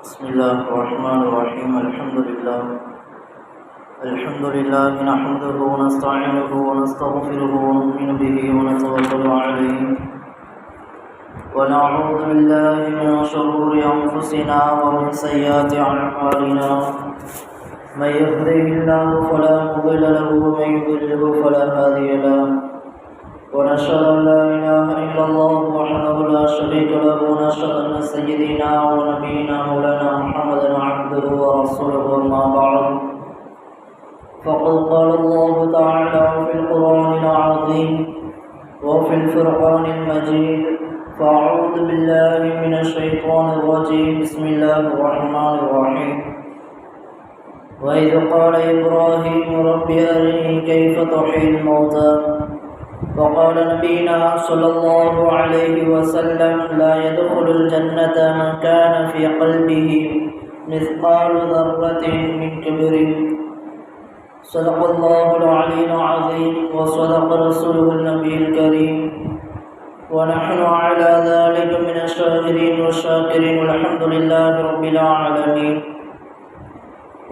بسم الله الرحمن الرحيم الحمد لله نحمده ونستعينه ونستغفره ونؤمن به ونتوكل عليه ونعوذ بالله من شرور أنفسنا ومن سيئات أعمالنا من يهده الله فلا مضل له ومن يضلل فلا هادي له ونشهد أن لا إله إلا الله وحده لا شريك له ونشهد أن سيدنا ونبينا مولانا محمدا عبده ورسوله أما بعد فقد قال الله تعالى في القرآن العظيم وفي الفرقان المجيد فأعوذ بالله من الشيطان الرجيم بسم الله الرحمن الرحيم وإذ قال إبراهيم رب أرني كيف تحيي الموتى وقال نبينا صلى الله عليه وسلم لا يدخل الجنة من كان في قلبه مثقال ذرة من كبر صدق الله العلي العظيم وصدق رسوله النبي الكريم ونحن على ذلك من الشاكرين والشاكرين والحمد لله رب العالمين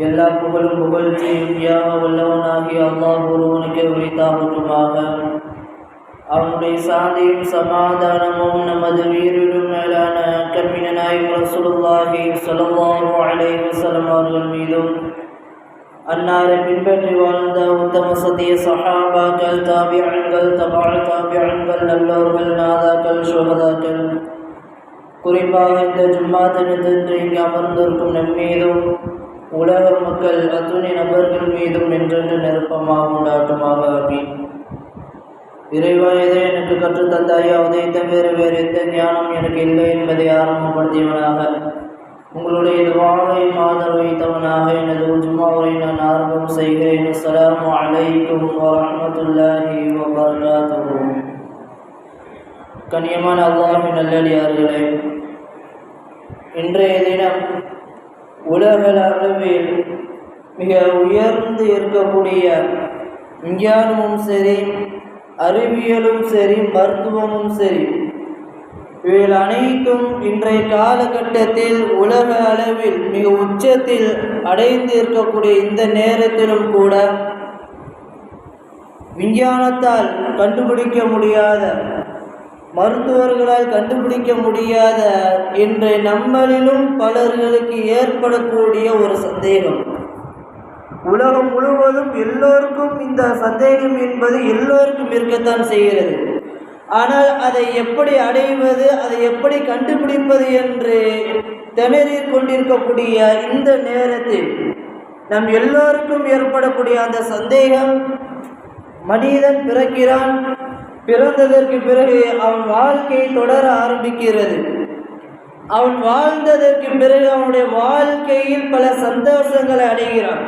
எல்லா புகழும் புகழ்ச்சியும் யாக வல்லவனாகிய அல்லாஹ் ஒருவனுக்கே உரித்தாகட்டுமாக. அவனுடைய சாந்தியும் சமாதானமும் நமது வீரிலும் மேலான கண்மின நாயகம் ரசூலுல்லாஹி ஸல்லல்லாஹு அலைஹி வஸல்லம் அவர்கள் மீதும் அன்னாரை பின்பற்றி வாழ்ந்த உத்தம சத்திய சஹாபாக்கள், தாபிஈன்கள், தபஅ தாபிஈன்கள், நல்லோர்கள், நாதாக்கள், சுஹதாக்கள், குறிப்பாக இந்த ஜும்மா தினத்தன்று இங்கு அமர்ந்திருக்கும் நம் மீதும் உலக மக்கள் அத்துணை நபர்கள் மீதும் என்றென்று நெருப்பமாக உண்டாட்டுமாக. ஆமீன். இறைவா, எதை எனக்கு கற்றுத்தந்தாயோ அதை தவிர வேறு எந்த ஞானம் எனக்கு இல்லை என்பதை ஆரம்பப்படுத்தியவனாக, உங்களுடைய துஆவை ஆதரவு வைத்தவனாக எனது ஜும்மாவை நான் ஆரம்பம் செய்கிறேன். அஸ்ஸலாமு அலைக்கும் வரஹ்மத்துல்லாஹி வபரகாத்துஹு. கண்ணியமான அல்லாஹ்வின் நல்லடியார்களே, இன்றைய தினம் உலக அளவில் மிக உயர்ந்து இருக்கக்கூடிய விஞ்ஞானமும் சரி, அறிவியலும் சரி, மருத்துவமும் சரி, இவைகள் அனைத்தும் இன்றைய காலகட்டத்தில் உலக அளவில் மிக உச்சத்தில் அடைந்து இருக்கக்கூடிய இந்த நேரத்திலும் கூட விஞ்ஞானத்தால் கண்டுபிடிக்க முடியாத, மருத்துவர்களால் கண்டுபிடிக்க முடியாத இன்றைய நம்மளிலும் பலர்களுக்கு ஏற்படக்கூடிய ஒரு சந்தேகம். உலகம் முழுவதும் எல்லோருக்கும் இந்த சந்தேகம் என்பது எல்லோருக்கும் இருக்கத்தான் செய்கிறது. ஆனால் அதை எப்படி அடைவது, அதை எப்படி கண்டுபிடிப்பது என்று திணறிக் கொண்டிருக்கக்கூடிய இந்த நேரத்தில் நம் எல்லோருக்கும் ஏற்படக்கூடிய அந்த சந்தேகம், மனிதன் பிறக்கிறான், பிறந்ததற்கு பிறகு அவன் வாழ்க்கையை தொடர ஆரம்பிக்கிறது. அவன் வாழ்ந்ததற்கு பிறகு அவனுடைய வாழ்க்கையில் பல சந்தோஷங்களை அடைகிறான்,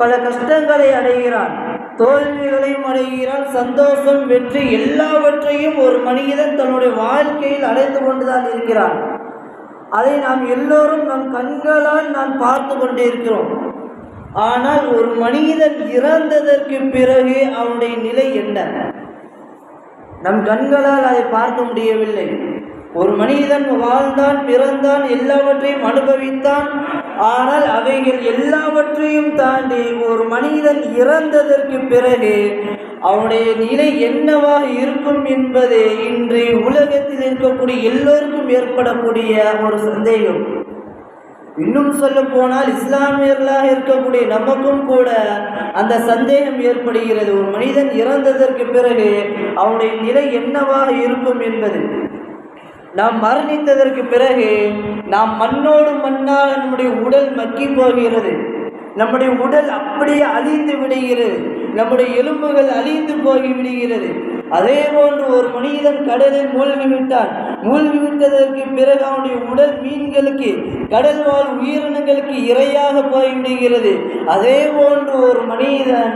பல கஷ்டங்களை அடைகிறான், தோல்விகளையும் அடைகிறான். சந்தோஷம், வெற்றி எல்லாவற்றையும் ஒரு மனிதன் தன்னுடைய வாழ்க்கையில் அடைந்து கொண்டுதான் இருக்கிறான். அதை நாம் எல்லோரும் நம் கண்களால் நாம் பார்த்து கொண்டிருக்கிறோம். ஆனால் ஒரு மனிதன் இறந்ததற்கு பிறகு அவனுடைய நிலை என்ன? நம் கண்களால் அதை பார்க்க முடியவில்லை. ஒரு மனிதன் வாழ்ந்தான், பிறந்தான், எல்லாவற்றையும் அனுபவித்தான். ஆனால் அவைகள் எல்லாவற்றையும் தாண்டி ஒரு மனிதன் இறந்ததற்கு பிறகு அவனுடைய நிலை என்னவாக இருக்கும் என்பது இன்றைய உலகத்தில் இருக்கக்கூடிய எல்லோருக்கும் ஏற்படக்கூடிய ஒரு சந்தேகம். இன்னும் சொல்ல போனால் இஸ்லாமியர்களாக இருக்கக்கூடிய நமக்கும் கூட அந்த சந்தேகம் ஏற்படுகிறது. ஒரு மனிதன் இறந்ததற்கு பிறகு அவனுடைய நிலை என்னவாக இருக்கும் என்பது. நாம் மரணித்ததற்கு பிறகு நாம் மண்ணோடு மண்ணாக நம்முடைய உடல் மக்கி போகிறது, நம்முடைய உடல் அப்படியே அழிந்து விடுகிறது, நம்முடைய எலும்புகள் அழிந்து போய்விடுகிறது. அதே போன்று ஒரு மனிதன் கடலில் மூழ்கிவிட்டான், மூழ்கிவிட்டதற்கு பிறகு அவனுடைய உடல் மீன்களுக்கு, கடல் வாழ் உயிரினங்களுக்கு இரையாக போய்விடுகிறது. அதே போன்று ஒரு மனிதன்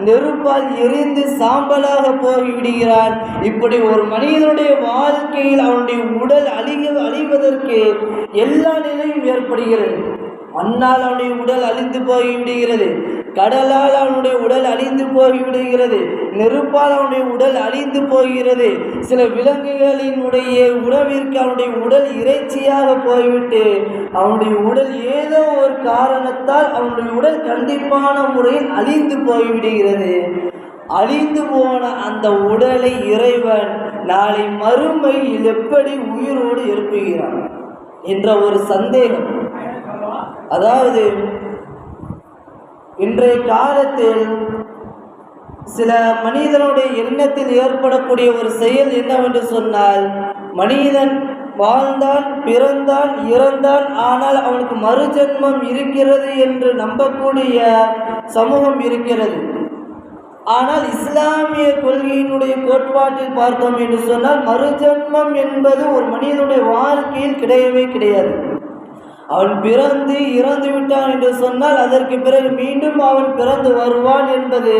நெருப்பால் எரிந்து சாம்பலாக போய்விடுகிறான். இப்படி ஒரு மனிதனுடைய வாழ்க்கையில் அவனுடைய உடல் அழிவதற்கு எல்லா நிலையும் ஏற்படுகிறது. மண்ணால் அவனுடைய உடல் அழிந்து போய்விடுகிறது, கடலால் அவனுடைய உடல் அழிந்து போய்விடுகிறது, நெருப்பால் அவனுடைய உடல் அழிந்து போகிறது. சில விலங்குகளினுடைய உணவிற்கு அவனுடைய உடல் இறைச்சியாக போய்விட்டு அவனுடைய உடல் ஏதோ ஒரு காரணத்தால் அவனுடைய உடல் கண்டிப்பான முறையில் அழிந்து போய்விடுகிறது. அழிந்து போன அந்த உடலை இறைவன் நாளை மறுமையில் எப்படி உயிரோடு எழுப்புகிறான் என்ற ஒரு சந்தேகம். அதாவது இன்றைய காலத்தில் சில மனிதனுடைய எண்ணத்தில் ஏற்படக்கூடிய ஒரு செயல் என்னவென்று சொன்னால், மனிதன் வாழ்ந்தான், பிறந்தான், இறந்தான், ஆனால் அவனுக்கு மறுஜென்மம் இருக்கிறது என்று நம்பக்கூடிய சமூகம் இருக்கிறது. ஆனால் இஸ்லாமிய கொள்கையினுடைய கோட்பாட்டில் பார்த்தோம் என்று சொன்னால் மறுஜென்மம் என்பது ஒரு மனிதனுடைய வாழ்க்கையில் கிடையவே கிடையாது. அவன் பிறந்து இறந்து விட்டான் என்று சொன்னால் அதற்கு பிறகு மீண்டும் அவன் பிறந்து வருவான் என்பது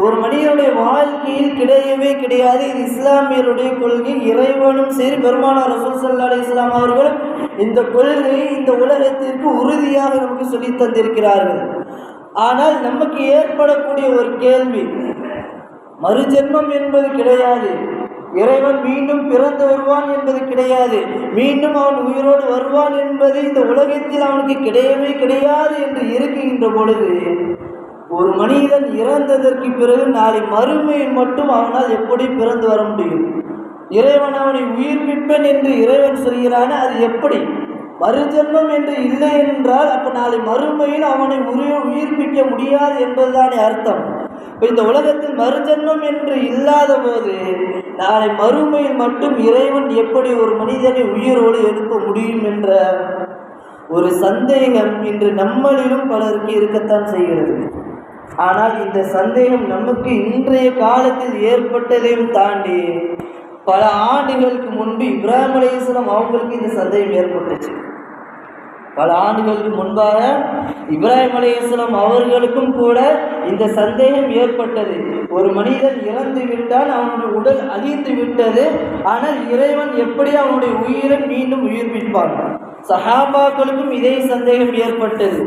ஒரு மனிதனுடைய வாழ்க்கையில் கிடையவே கிடையாது. இது இஸ்லாமியருடைய கொள்கை. இறைவனும் சரி, பெருமானார் ரசூல் ஸல்லல்லாஹு அலைஹி வஸல்லம் அவர்களும் இந்த கொள்கையை இந்த உலகத்திற்கு உறுதியாக நமக்கு சொல்லி தந்திருக்கிறார்கள். ஆனால் நமக்கு ஏற்படக்கூடிய ஒரு கேள்வி, மறுஜென்மம் என்பது கிடையாது, இறைவன் மீண்டும் பிறந்து வருவான் என்பது கிடையாது, மீண்டும் அவன் உயிரோடு வருவான் என்பது இந்த உலகத்தில் அவனுக்கு கிடையவே கிடையாது என்று இருக்குகின்ற பொழுது, ஒரு மனிதன் இறந்ததற்கு பிறகு நாளை மறுமையில் மட்டும் அவனால் எப்படி பிறந்து வர முடியும்? இறைவன் அவனை உயிர்ப்பிப்பேன் என்று இறைவன் சொல்கிறான். அது எப்படி? மறுஜென்மம் என்று இல்லை என்றால் அப்போ நாளை மறுமையில் அவனை உயிர்ப்பிக்க முடியாது என்பதுதானே அர்த்தம். இப்போ இந்த உலகத்தில் மறுஜென்மம் என்று இல்லாத போது நாளை மறுமையில் மட்டும் இறைவன் எப்படி ஒரு மனிதனை உயிரோடு எழுப்ப முடியும் என்ற ஒரு சந்தேகம் இன்று நம்மளிலும் பலருக்கு இருக்கத்தான் செய்கிறது. ஆனால் இந்த சந்தேகம் நமக்கு இன்றைய காலத்தில் ஏற்பட்டதையும் தாண்டி பல ஆண்டுகளுக்கு முன்பு இப்ராஹிம் அலைஹிஸ்ஸலாம் அவங்களுக்கு இந்த சந்தேகம் ஏற்பட்டுச்சு. பல ஆண்டுகளுக்கு முன்பாக இப்ராஹிம் அலைஹிஸ்ஸலாம் அவர்களுக்கும் கூட இந்த சந்தேகம் ஏற்பட்டது. ஒரு மனிதன் இறந்து விட்டான், அவனுடைய உடல் அழிந்து விட்டது, ஆனால் இறைவன் எப்படி அவனுடைய உயிரை மீண்டும் உயிர்ப்பிப்பான்? சஹாபாக்களுக்கும் இதே சந்தேகம் ஏற்பட்டது.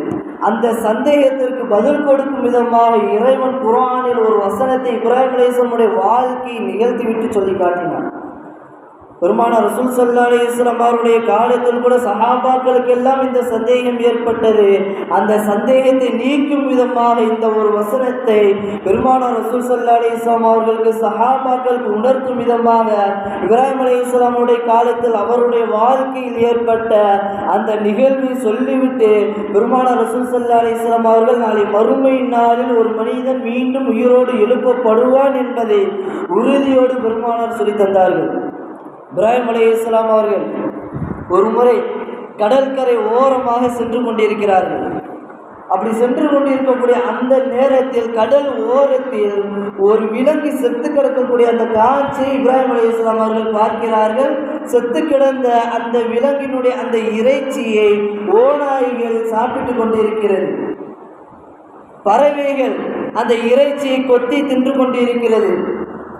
அந்த சந்தேகத்திற்கு பதில் கொடுக்கும் விதமாக இறைவன் குர்ஆனில் ஒரு வசனத்தை இப்ராஹிம் அலைஹிஸ்ஸலாமுடைய வாழ்க்கையை நிகழ்த்திவிட்டு சொல்லி காட்டினான். பெருமானார் ரசூல் ஸல்லல்லாஹு அலைஹி வஸல்லம் அவருடைய காலத்தில் கூட சஹாபாக்களுக்கு எல்லாம் இந்த சந்தேகம் ஏற்பட்டது. அந்த சந்தேகத்தை நீக்கும் விதமாக இந்த ஒரு வசனத்தை பெருமானார் ரசூல் ஸல்லல்லாஹு அலைஹி வஸல்லம் அவர்களுக்கு சஹாபாக்களுக்கு உணர்த்தும் விதமாக இப்ராஹிம் அலைஹிஸ்ஸலாமுடைய காலத்தில் அவருடைய வாழ்க்கையில் ஏற்பட்ட அந்த நிகழ்வை சொல்லிவிட்டு பெருமானார் ரசூல் ஸல்லல்லாஹு அலைஹி வஸல்லம் அவர்கள் நாளை மறுமை நாளில் ஒரு மனிதன் மீண்டும் உயிரோடு எழுப்பப்படுவான் என்பதை உறுதியோடு பெருமானார் சொல்லி தந்தார்கள். இப்ராஹிம் அலைஹிஸ்ஸலாம் அவர்கள் ஒரு முறை கடற்கரை ஓரமாக சென்று கொண்டிருக்கிறார்கள். அப்படி சென்று கொண்டிருக்கக்கூடிய அந்த நேரத்தில் கடல் ஓரத்தில் ஒரு விலங்கு செத்து கிடக்கக்கூடிய அந்த காட்சியை இப்ராஹிம் அலைஹிஸ்ஸலாம் அவர்கள் பார்க்கிறார்கள். செத்து கிடந்த அந்த விலங்கினுடைய அந்த இறைச்சியை ஓநாய்கள் சாப்பிட்டு கொண்டிருக்கிறது. பறவைகள் அந்த இறைச்சியை கொத்தி தின்று கொண்டிருக்கிறது.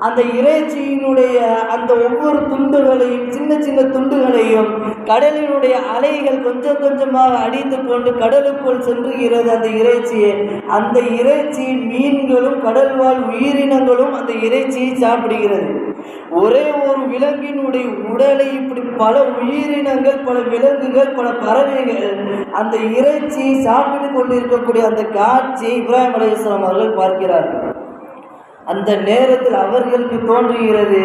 அந்த இறைச்சியினுடைய அந்த ஒவ்வொரு துண்டுகளையும், சின்ன சின்ன துண்டுகளையும் கடலினுடைய அலைகள் கொஞ்சம் கொஞ்சமாக அடித்து கொண்டு கடலுக்குள் சென்றுகிறது அந்த இறைச்சியை. அந்த இறைச்சியின் மீன்களும் கடல்வாழ் உயிரினங்களும் அந்த இறைச்சியை சாப்பிடுகிறது. ஒரே ஒரு விலங்கினுடைய உடலை இப்படி பல உயிரினங்கள், பல விலங்குகள், பல பறவைகள் அந்த இறைச்சியை சாப்பிட்டு கொண்டிருக்கக்கூடிய அந்த காட்சியை இப்ராஹிம் அலைஹிஸ்ஸலாம் அவர்கள் பார்க்கிறார்கள். அந்த நேரத்தில் அவர்களுக்கு தோன்றுகிறது,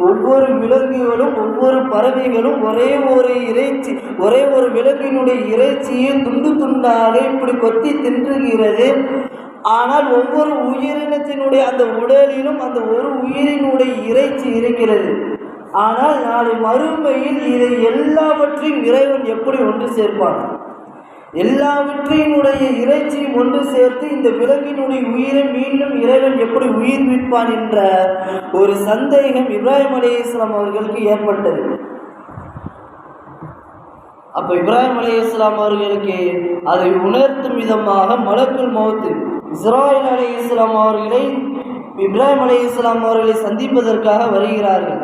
ஒவ்வொரு விலங்குகளும் ஒவ்வொரு பறவைகளும் ஒரே ஒரு விலங்கினுடைய இறைச்சியை துண்டு துண்டாக இப்படி கொத்தி தின்றுகிறது. ஆனால் ஒவ்வொரு உயிரினத்தினுடைய அந்த உடலிலும் அந்த ஒரு உயிரினுடைய இறைச்சி இருக்கிறது. ஆனால் நாளை மறுமையில் இதை எல்லாவற்றையும் இறைவன் எப்படி ஒன்று சேர்ப்பான்? எல்லாவற்றினுடைய இறைச்சியும் ஒன்று சேர்த்து இந்த விலங்கினுடைய உயிரை மீண்டும் இறைவன் எப்படி உயிர்ப்பிப்பான் என்ற ஒரு சந்தேகம் இப்ராஹிம் அலைஹிஸ்ஸலாம் அவர்களுக்கு ஏற்பட்டது. அப்போ இப்ராஹிம் அலைஹிஸ்ஸலாம் அவர்களுக்கு அதை உணர்த்தும் விதமாக மலக்குல் மௌத் இஸ்ராயில் அலைஹிஸ்ஸலாம் அவர்களை இப்ராஹிம் அலைஹிஸ்ஸலாம் அவர்களை சந்திப்பதற்காக வருகிறார்கள்.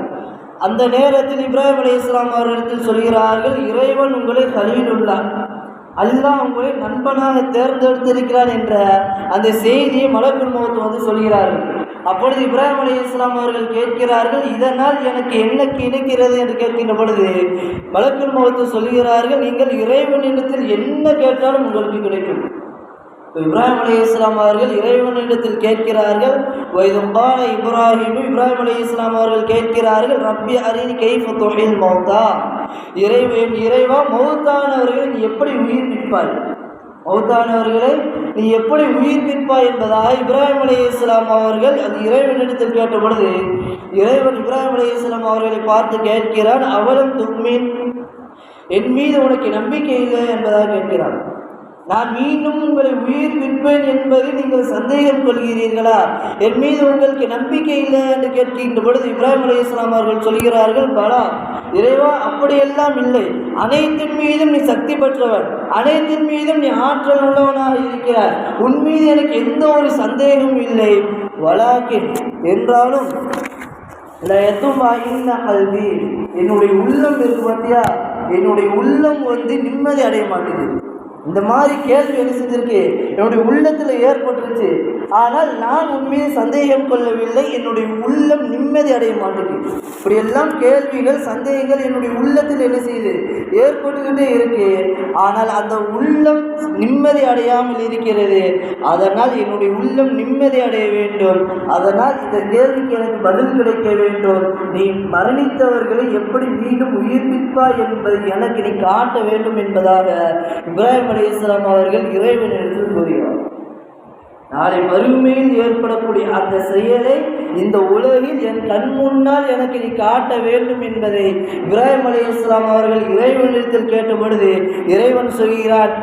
அந்த நேரத்தில் இப்ராஹிம் அலைஹிஸ்ஸலாம் அவர்களிடத்தில் சொல்கிறார்கள், இறைவன் உங்களை கலீலுல்லாஹ், அல்லாஹ் உங்களை நண்பனாக தேர்ந்தெடுத்திருக்கிறான் என்ற அந்த செய்தியை மலக்குல் மௌத் சொல்கிறார்கள். அப்பொழுது இப்ராஹிம் அலைஹிஸ்ஸலாம் அவர்கள் கேட்கிறார்கள், இதனால் எனக்கு என்ன கிடைக்கிறது என்று கேட்கின்ற பொழுது மலக்குல் மௌத் சொல்கிறார்கள், நீங்கள் இறைவனிடத்தில் என்ன கேட்டாலும் உங்களுக்கு கிடைக்கும். இப்ராஹிம் அலைஹிஸ்ஸலாம் அவர்கள் இறைவனிடத்தில் கேட்கிறார்கள். இப்ராஹிம் அலைஹிஸ்ஸலாம் அவர்கள் கேட்கிறார்கள், ரப்பி அரினி கைஃப துஹில் மௌதா, இறைவா மௌத்தானவர்களை நீ எப்படி உயிர்ப்பிப்பாய், மௌத்தானவர்களை நீ எப்படி உயிர்ப்பிப்பாய் என்பதாக இப்ராஹிம் அலைஹிஸ்ஸலாம் அவர்கள் அது இறைவனிடத்தில் கேட்ட பொழுது இறைவன் இப்ராஹிம் அலைஹிஸ்ஸலாம் அவர்களை பார்த்து கேட்கிறான், அவலம் தும்மின், என் மீது உனக்கு நம்பிக்கை இல்லை என்பதாக கேட்கிறான். நான் மீண்டும் உங்களை உயிர்ப்பிப்பேன் என்பதில் நீங்கள் சந்தேகம் கொள்கிறீர்களா, என் மீது உங்களுக்கு நம்பிக்கை இல்லை என்று கேட்கின்ற பொழுது இப்ராஹிம் அலைஹிஸ்ஸலாம் அவர்கள் சொல்கிறார்கள், பலா இறைவா, அப்படியெல்லாம் இல்லை, அனைத்தின் மீதும் நீ சக்தி பெற்றவன், அனைத்தின் மீதும் நீ ஆற்றல் உள்ளவனாக இருக்கிறார், உன் மீது எனக்கு எந்த ஒரு சந்தேகமும் இல்லை. வலாக்கின் என்றாலும் கல்வி, என்னுடைய உள்ளம் இருக்கு பார்த்தியா, என்னுடைய உள்ளம் நிம்மதி அடைய மாட்டேங்குது. இந்த மாதிரி கேள்வி என்ன செஞ்சிருக்கு, என்னுடைய உள்ளத்தில் ஏற்பட்டுருச்சு. ஆனால் நான் உண்மையை சந்தேகம் கொள்ளவில்லை, என்னுடைய உள்ளம் நிம்மதி அடைய மாட்டேங்குது. இப்படியெல்லாம் கேள்விகள் சந்தேகங்கள் என்னுடைய உள்ளத்தில் என்ன செய்யுது, ஏற்பட்டுக்கிட்டே இருக்கு. ஆனால் அந்த உள்ளம் நிம்மதி அடையாமல் இருக்கிறது. அதனால் என்னுடைய உள்ளம் நிம்மதி அடைய வேண்டும். அதனால் இந்த கேள்விக்கு எனக்கு பதில் கிடைக்க வேண்டும். நீ மரணித்தவர்களை எப்படி மீண்டும் உயிர்ப்பிப்பாய் என்பதை எனக்கு நீ காட்ட வேண்டும் என்பதாக இப்ராஹிம் அலைஹிஸ்ஸலாம் அவர்கள் இறைவனிடத்தில் கூறுகிறார். நாளை மறுமையில் ஏற்படக்கூடிய அந்த செயலை இந்த உலகில் என் கண் முன்னால் எனக்கு நீ காட்ட வேண்டும் என்பதை இப்ராஹிம் அலைஹிஸ்ஸலாம் அவர்கள் இறைவனிடத்தில் கேட்ட பொழுது இறைவன் சொல்கிறான்,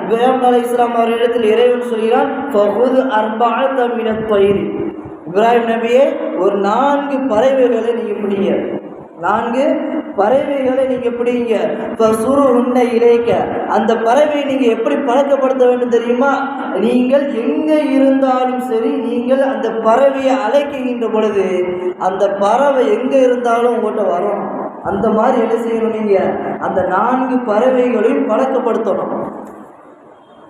இப்ராஹிம் அலைஹிஸ்ஸலாம் அவர்களிடத்தில் இறைவன் சொல்கிறான், இப்ராஹிம் நபியே, ஒரு 4 பறவைகளை நீங்க பிடிங்க, 4 பறவைகளை நீங்க பிடிங்க. இலைக்க, அந்த பறவையை நீங்க எப்படி பழக்கப்படுத்த வேண்டும் தெரியுமா, நீங்கள் எங்க இருந்தாலும் சரி, நீங்கள் அந்த பறவையை அழைக்கின்ற பொழுது அந்த பறவை எங்க இருந்தாலும் உங்கள்கிட்ட வரணும். அந்த மாதிரி என்ன செய்யணும், நீங்க அந்த 4 பறவைகளையும் பழக்கப்படுத்தணும்.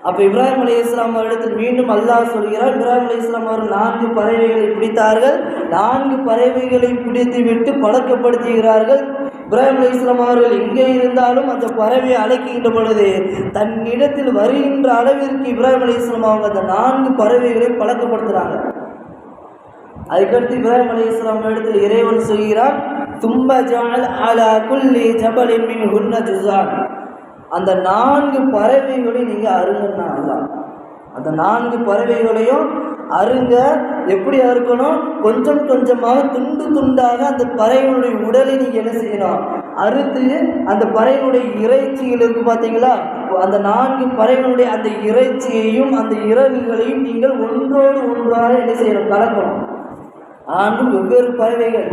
அப்போ இப்ராஹிம் அலைஹிஸ்ஸலாம் அவரிடத்தில் மீண்டும் அல்லாஹ் சொல்கிறார், இப்ராஹிம் அலைஹிஸ்ஸலாம் அவர்கள் 4 பறவைகளை பிடித்தார்கள். 4 பறவைகளை பிடித்து விட்டு பழக்கப்படுத்துகிறார்கள். இப்ராஹிம் அலைஹிஸ்ஸலாம் அவர்கள் எங்கே இருந்தாலும் அந்த பறவையை அழைக்கின்ற பொழுது தன்னிடத்தில் வருகின்ற அளவிற்கு இப்ராஹிம் அலைஹிஸ்ஸலாம் அவங்க அந்த 4 பறவைகளை பழக்கப்படுத்துகிறாங்க. அதுக்கடுத்து இப்ராஹிம் அலைஹிஸ்ஸலாம் இடத்தில் இறைவன் சொல்கிறான், தும்ப ஜஅல் அலா குல்லி ஜபலின் மின்ஹுன்ன ஜுஸான், அந்த 4 பறவைகளையும் நீங்கள் அருங்கன்னா, அந்த 4 பறவைகளையும் அருங்க. எப்படி அறுக்கணும், கொஞ்சம் கொஞ்சமாக துண்டு துண்டாக அந்த பறவைகளுடைய உடலை நீங்கள் என்ன செய்யணும், அறுத்து அந்த பறவைகளுடைய இறைச்சிகள் இருக்கு பார்த்தீங்களா, அந்த 4 பறவைகளுடைய அந்த இறைச்சியையும் அந்த இறகுகளையும் நீங்கள் ஒன்றோடு ஒன்றாக என்ன செய்யணும், கலக்கணும். ஆண்டும் வெவ்வேறு பறவைகள்,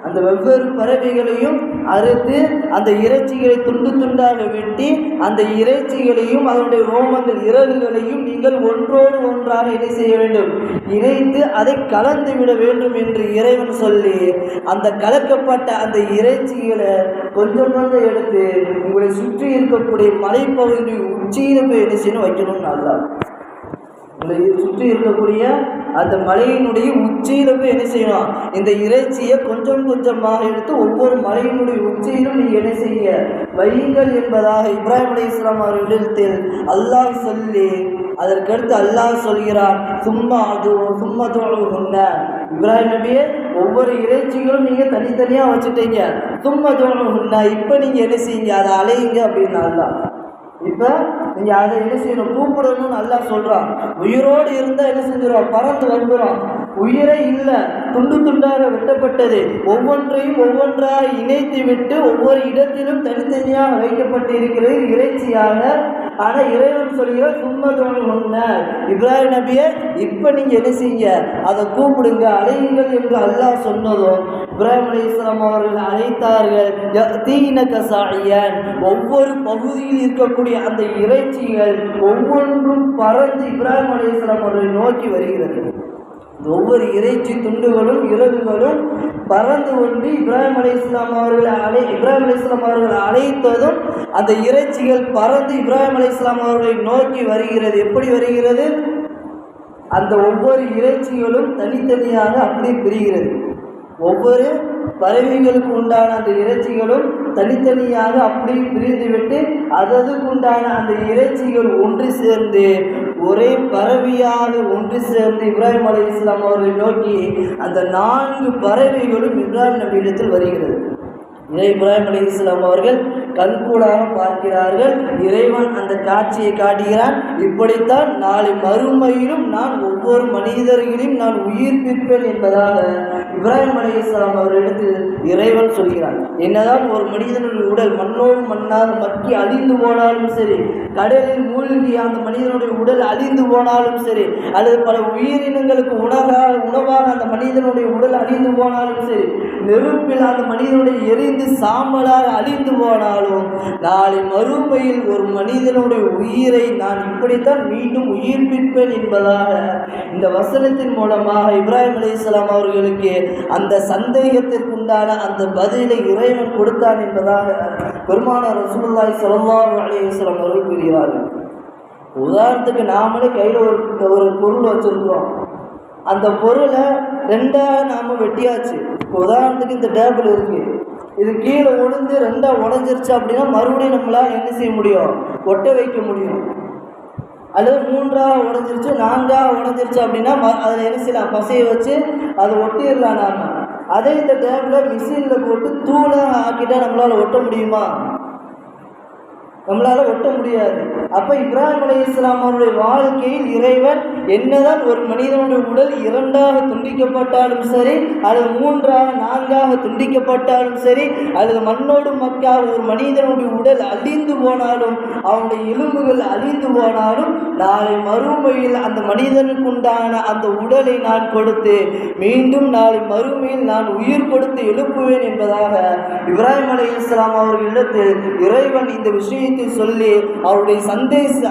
அந்த வெவ்வேறு பறவைகளையும் அறுத்து அந்த இறைச்சிகளை துண்டு துண்டாக வெட்டி அந்த இறைச்சிகளையும் அதனுடைய ரோமங்கள் இறகுகளையும் நீங்கள் ஒன்றோடு ஒன்றாக என்ன செய்ய வேண்டும், இணைத்து அதை கலந்து விட வேண்டும் என்று இறைவன் சொல்லி அந்த கலக்கப்பட்ட அந்த இறைச்சிகளை கொஞ்சம் கொஞ்சம் எடுத்து உங்களை சுற்றி இருக்கக்கூடிய மலைப்பகுதி உச்சியில் போய் என்ன செய்யணும், வைக்கணும்னு நல்லா உங்களை சுற்றி இருக்கக்கூடிய அந்த மலையினுடைய உச்சியில போய் என்ன செய்யணும், இந்த இறைச்சியை கொஞ்சம் கொஞ்சமாக எடுத்து ஒவ்வொரு மலையினுடைய உச்சியிலும் நீங்கள் என்ன செய்ய வையுங்கள் என்பதாக இப்ராஹிம் அலைஹிஸ்ஸலாம் அவர்களிடத்தில் அல்லாஹ் சொல்லி அதற்கடுத்து அல்லாஹ் சொல்கிறான், சும்மா இப்ராஹிம் நபியே, ஒவ்வொரு இறைச்சிகளும் நீங்கள் தனித்தனியாக வச்சுட்டீங்க, சும்மா தோணுன்னா இப்போ நீங்கள் என்ன செய்யுங்க, அதை அலையுங்க அப்படின்னு அல்லாஹ். இப்போ நீங்கள் அதை என்ன செய்யணும், கூப்பிடணும்னு நல்லா சொல்கிறான். உயிரோடு இருந்தால் என்ன செஞ்சிடும், பறந்து வந்துடும். உயிரை இல்லை, துண்டு துண்டாக வெட்டப்பட்டது, ஒவ்வொன்றையும் ஒவ்வொன்றாக இணைத்து விட்டு ஒவ்வொரு இடத்திலும் தனித்தனியாக வைக்கப்பட்டிருக்கிறது இறைச்சியாக. ஆனால் இறைவன் சொல்கிற சும்மதோடு ஒன்ன இப்ராஹிம் நபியை இப்போ நீங்கள் என்ன செய்யுங்க, அதை கூப்பிடுங்க, அழையுங்கள் என்று அல்லாஹ் சொன்னதும் இப்ராஹிம் அலைஹிஸ்ஸலாம் அவர்கள் அழைத்தார்கள். ஒவ்வொரு பகுதியில் இருக்கக்கூடிய அந்த இறைச்சிகள் ஒவ்வொன்றும் பறந்து இப்ராஹிம் அலைஹிஸ்ஸலாம் அவர்களை நோக்கி வருகிறது. ஒவ்வொரு இறைச்சி துண்டுகளும் இறகுகளும் பறந்து கொண்டு இப்ராஹிம் அலைஹிஸ்ஸலாம் அவர்கள் அழைத்ததும் அந்த இறைச்சிகள் பறந்து இப்ராஹிம் அலைஹிஸ்ஸலாம் அவர்களை நோக்கி வருகிறது. எப்படி வருகிறது? அந்த ஒவ்வொரு இறைச்சிகளும் தனித்தனியாக அப்படி பிரிகிறது. ஒவ்வொரு பறவைகளுக்கு உண்டான அந்த இறைச்சிகளும் தனித்தனியாக அப்படி பிரிந்துவிட்டு அதற்கு உண்டான அந்த இறைச்சிகள் ஒன்று சேர்ந்து ஒரே பறவையாக ஒன்று சேர்ந்து இப்ராஹிம் அலைஹிஸ்ஸலாம் அவர்களை நோக்கி அந்த 4 பறவைகளும் இப்ராஹிம் நபியிடத்தில் வருகிறது. இதை இப்ராஹிம் அலைஹிஸ்ஸலாம் அவர்கள் கண்கூடாக பார்க்கிறார்கள். இறைவன் அந்த காட்சியை காட்டுகிறான். இப்படித்தான் நாளை மறுமையிலும் நான் ஒவ்வொரு மனிதர்களையும் நான் உயிர்ப்பிப்பேன் என்பதாக இப்ராஹிம் அலைஹிஸ்ஸலாம் அவர்களிடத்தில் இறைவன் சொல்கிறான். என்னதான் ஒரு மனிதனுடைய உடல் மண்ணோடு மண்ணாக மக்கி அழிந்து போனாலும் சரி, கடலில் மூழ்கி அந்த மனிதனுடைய உடல் அழிந்து போனாலும் சரி, அல்லது பல உயிரினங்களுக்கு உணவாக அந்த மனிதனுடைய உடல் அழிந்து போனாலும் சரி, நெருப்பில் அந்த மனிதனுடைய எரிந்து சாம்பலாக அழிந்து போனாலும் நாளை மறுமையில் ஒரு மனிதனுடைய உயிரை நான் இப்படித்தான் மீண்டும் உயிர்ப்பிப்பேன் என்பதாக இந்த வசனத்தின் மூலமாக இப்ராஹிம் அலைஹிஸ்ஸலாம் அவர்களுக்கு அந்த சந்தேகத்திற்குண்டான அந்த பதிலை இறைவன் கொடுத்தான் என்பதாக பெருமானார் ரசூலுல்லாஹி ஸல்லல்லாஹு அலைஹி வஸல்லம் அவர்கள் கூறுகிறார்கள். உதாரணத்துக்கு நாமளே கையில் ஒரு பொருள் வச்சிருக்கிறோம். அந்த பொருளை 2ஆக நாம் வெட்டியாச்சு. உதாரணத்துக்கு இந்த டேபிள் இருக்குது, இது கீழே விழுந்து 2ஆக உடஞ்சிருச்சு அப்படின்னா மறுபடியும் நம்மளால் என்ன செய்ய முடியும்? ஒட்ட வைக்க முடியும். அல்லது 3ஆக உடஞ்சிருச்சு 4ஆக உடஞ்சிருச்சு அப்படின்னா அதில் என்ன செய்யலாம்? பசையை வச்சு அதை ஒட்டிடலாம். நாம் அதே இந்த டேபிளை மிஷினில் போட்டு தூளாக ஆக்கிட்டால் நம்மளால் ஒட்ட முடியுமா? நம்மளால் ஒட்ட முடியாது. அப்போ இப்ராஹிம் அலைஹிஸ்ஸலாம் அவருடைய வாழ்க்கையில் இறைவன் என்னதான் ஒரு மனிதனுடைய உடல் 2ஆக துண்டிக்கப்பட்டாலும் சரி, அல்லது 3ஆக 4ஆக துண்டிக்கப்பட்டாலும் சரி, அல்லது மண்ணோடு மக்காக ஒரு மனிதனுடைய உடல் அழிந்து போனாலும், அவனுடைய எலும்புகள் அழிந்து போனாலும், நாளை மறுமையில் அந்த மனிதனுக்குண்டான அந்த உடலை நான் கொடுத்து மீண்டும் நாளை மறுமையில் நான் உயிர் கொடுத்து எழுப்புவேன் என்பதாக இப்ராஹிம் அலைஹிஸ்ஸலாம் அவர்களிடத்தில் இறைவன் இந்த விஷயத்தை சொல்லி அவருடைய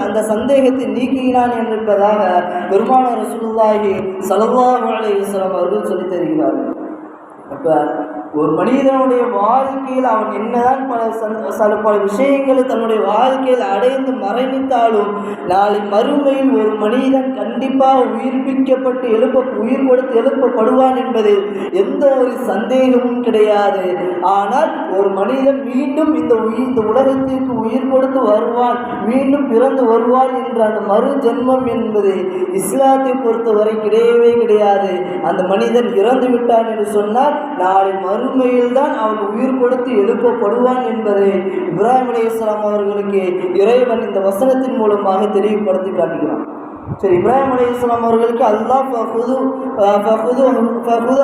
அந்த சந்தேகத்தை நீக்கினான் என்பதாக பெருமானார் ரசூலுல்லாஹி ஸல்லல்லாஹு அலைஹி வஸல்லம் அவர்கள் சொல்லித் தருகிறார்கள். அப்போ ஒரு மனிதனுடைய வாழ்க்கையில் அவன் என்னதான் பல விஷயங்களை தன்னுடைய வாழ்க்கையில் அடைந்து மரணித்தாலும் நாளை மறுமையில் ஒரு மனிதன் கண்டிப்பாக உயிர்ப்பிக்கப்பட்டு உயிர் கொடுத்து எழுப்பப்படுவான் என்பதில் எந்த ஒரு சந்தேகமும் கிடையாது. ஆனால் ஒரு மனிதன் மீண்டும் இந்த உலகத்திற்கு உயிர் கொடுத்து வருவான், மீண்டும் பிறந்து வருவான் என்ற அந்த மறு ஜென்மம் என்பது இஸ்லாத்தை பொறுத்தவரை கிடையவே கிடையாது. அந்த மனிதன் இறந்து விட்டான் என்று சொன்னால் நாளை மறுமையில் தான் அவன் உயிர் கொடுத்து எழுப்பப்படுவான் என்பதை இப்ராஹிம் அலைஹிஸ்ஸலாம் அவர்களுக்கு இறைவன் இந்த வசனத்தின் மூலமாக தெளிவுபடுத்தி காட்டுகிறான். சரி, இப்ராஹிம் அலைஹிஸ்ஸலாம் அவர்களுக்கு அல்லாஹ்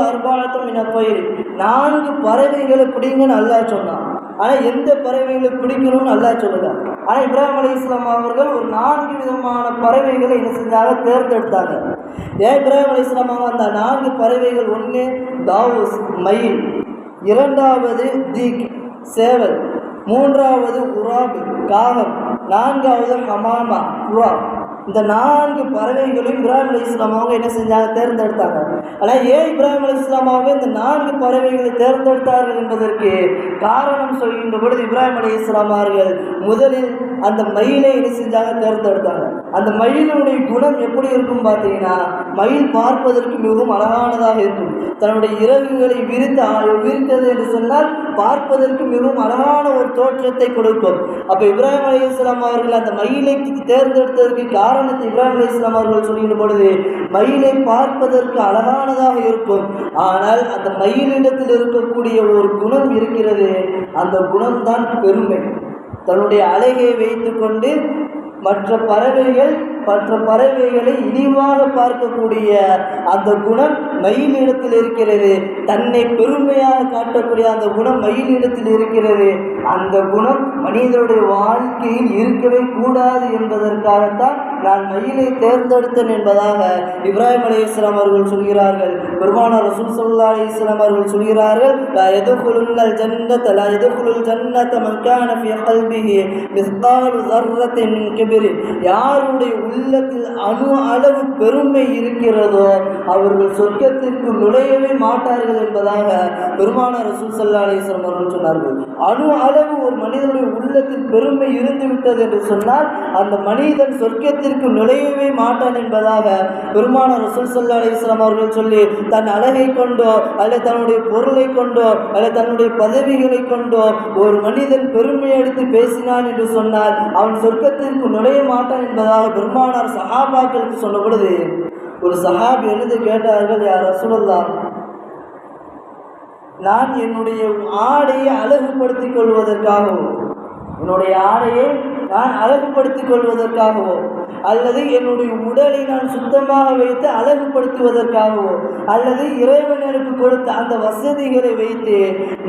அர்பாஅத்தும் மின த்வைர் 4 பறவைகளை பிடிங்கன்னு அல்லாஹ் சொன்னான். ஆனால் எந்த பறவைகளை பிடிக்கணும்னு அல்லாஹ் சொல்லல. ஆனால் இப்ராஹிம் அலைஹிஸ்ஸலாம் அவர்கள் ஒரு 4 விதமான பறவைகளை என்ன செஞ்சாங்க? தேர்ந்தெடுத்தாங்க. ஏன் இப்ராஹிம் அலைஹிஸ்ஸலாம் அவங்க அந்த 4 பறவைகள்? 1 தாவூஸ் மயில், 2வது தீக் சேவல், 3வது உராப் காகம், 4வது ஹமாமா புறா. இந்த 4 பறவைகளையும் இப்ராஹிம் அலைஹிஸ்ஸலாம் அவங்க என்ன செஞ்சாங்க? தேர்ந்தெடுத்தாங்க. ஆனால் ஏன் இப்ராஹிம் அலைஹிஸ்ஸலாம் அவங்க இந்த 4 பறவைகளை தேர்ந்தெடுத்தார்கள் என்பதற்கு காரணம் சொல்கின்ற பொழுது இப்ராஹிம் அலைஹிஸ்ஸலாம் அவர்கள் முதலில் அந்த மயிலை என்ன செஞ்சாங்க? தேர்ந்தெடுத்தாங்க. அந்த மயிலுடைய குணம் எப்படி இருக்கும் பார்த்தீங்கன்னா, மயில் பார்ப்பதற்கு மிகவும் அழகானதாக இருக்கும். தன்னுடைய இறகுகளை விரித்தது என்று சொன்னால் பார்ப்பதற்கு மிகவும் அழகான ஒரு தோற்றத்தை கொடுக்கும். அப்போ இப்ராஹிம் அலைஹிஸ்ஸலாம் அவர்கள் அந்த மயிலை தேர்ந்தெடுத்ததற்கு காரணத்தை இப்ராஹிம் அலைஹிஸ்ஸலாம் அவர்கள் சொல்கின்ற பொழுது, மயிலை பார்ப்பதற்கு அழகானதாக இருக்கும், ஆனால் அந்த மயிலிடத்தில் இருக்கக்கூடிய ஒரு குணம் இருக்கிறது. அந்த குணம்தான் பெருமை. தன்னுடைய அழகை வைத்து கொண்டு மற்ற பறவைகளை இழிவாக பார்க்கக்கூடிய அந்த குணம் மயிலிடத்தில் இருக்கிறது. தன்னை பெருமையாக காட்டக்கூடிய அந்த குணம் மயிலிடத்தில் இருக்கிறது. அந்த குணம் மனிதனுடைய வாழ்க்கையில் இருக்கவே கூடாது என்பதற்காகத்தான் நான் மயிலை தேர்ந்தெடுத்தேன் என்பதாக இப்ராஹிம் அலைஹிஸ்ஸலாம் அவர்கள் சொல்கிறார்கள். பெருமானார் ரசூல் ஸல்லல்லாஹு அலைஹி வஸல்லம் அவர்கள் சொல்கிறார்கள், லா யதுகுலுல் ஜன்னத மன் கான ஃபீ கல்பிஹி மிஸ்காலு ذرة மின் கிப்ர். யாருடைய உள்ளத்தில் அணு அளவு பெருமை இருக்கிறதோ அவர்கள் சொர்க்கத்திற்கு நுழையவே மாட்டார்கள் என்பதாக பெருமானார் ரசூல் ஸல்லல்லாஹு அலைஹி வஸல்லம் அவர்கள் சொன்னார்கள். அணு அளவு ஒரு மனிதனுடைய உள்ளத்தில் பெருமை இருந்து விட்டது என்று சொன்னால் அந்த மனிதன் சொர்க்கத்திற்கு நுழையவே மாட்டான் என்பதாக பெருமானார் ரசூல் ஸல்லல்லாஹு அலைஹி வஸல்லம் அவர்கள் சொல்லி, தன் அழகை கொண்டோ அல்லது தன்னுடைய பொருளை கொண்டோ அல்லது தன்னுடைய பதவிகளை கொண்டோ ஒரு மனிதன் பெருமை எடுத்து பேசினான் என்று சொன்னால் அவன் சொர்க்கத்திற்கு நுழைய மாட்டான் என்பதாக பெருமானார் சஹாபாக்களுக்கு சொன்ன பொழுது ஒரு சஹாபி எழுந்து கேட்டார்கள், யார் ரசூலுல்லாஹ், நான் என்னுடைய ஆடையை அழகுபடுத்திக் கொள்வதற்காகவோ என்னுடைய ஆடையை நான் அழகுபடுத்திக் கொள்வதற்காகவோ அல்லது என்னுடைய உடலை நான் சுத்தமாக வைத்து அழகுபடுத்துவதற்காகவோ அல்லது இறைவன் எனக்கு கொடுத்த அந்த வசதிகளை வைத்து